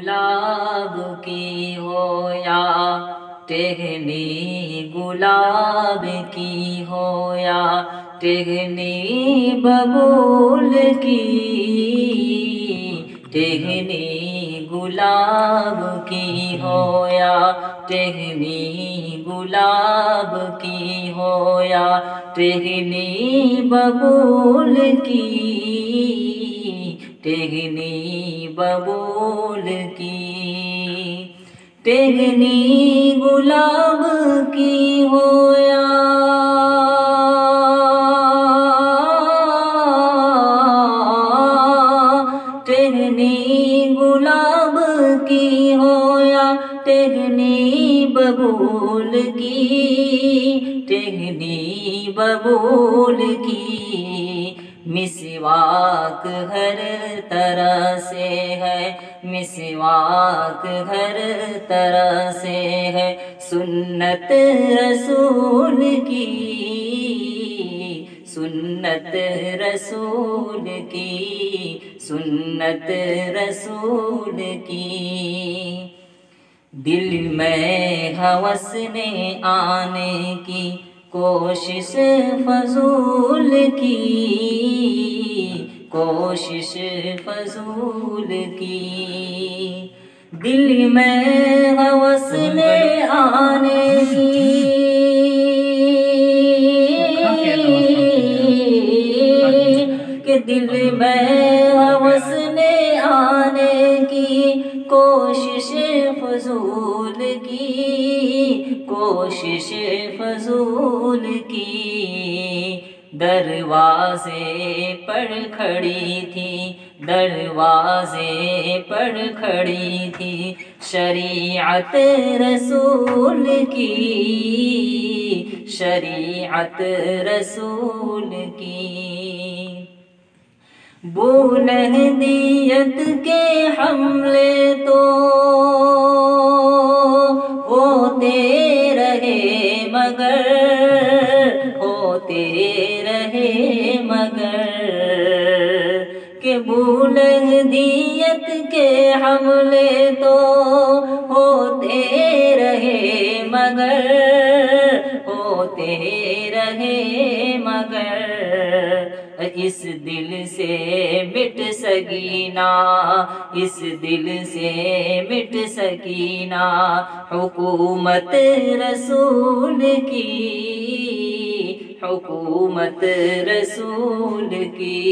गुलाब की हो या टहनी गुलाब की हो या टहनी बबूल की, टहनी गुलाब की हो या टहनी गुलाब की हो या टहनी बबूल की, टहनी बबूल की, टहनी गुलाब की हो या टहनी गुलाब की हो या टहनी बबूल की, टहनी बबूल की। मिसवाक हर तरह से है, मिसवाक हर तरह से है सुन्नत रसूल की, सुन्नत रसूल की, सुन्नत रसूल की। दिल में हवस ने आने की कोशिश फजूल की, कोशिश फजूल की। दिल में हवस ने आने की कि दिल में हवस ने आने की कोशिश फजूल की, कोशिश फजूल की। दरवाजे पर खड़ी थी, दरवाजे पर खड़ी थी शरीअत रसूल की, शरीअत रसूल की। बुलंदियत के हमले तो होते रहे मगर, होते रहे मगर के बुलंदियत के हमले तो होते रहे मगर, होते रहे मगर इस दिल से मिट सकीना, इस दिल से मिट सकीना हुकूमत रसूल की, हुकूमत रसूल की।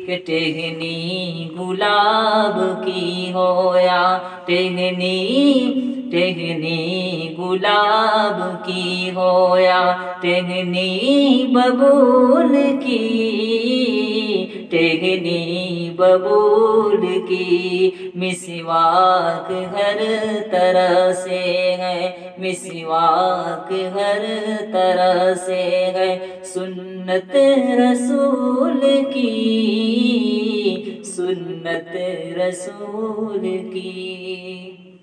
कि टहनी गुलाब की हो या टहनी, टहनी गुलाब की हो या टहनी बबूल की, टहनी बबूल की। मिसवाक हर तरह से है, मिसवाक हर तरह से है सुन्नत रसूल की, सुन्नत रसूल की।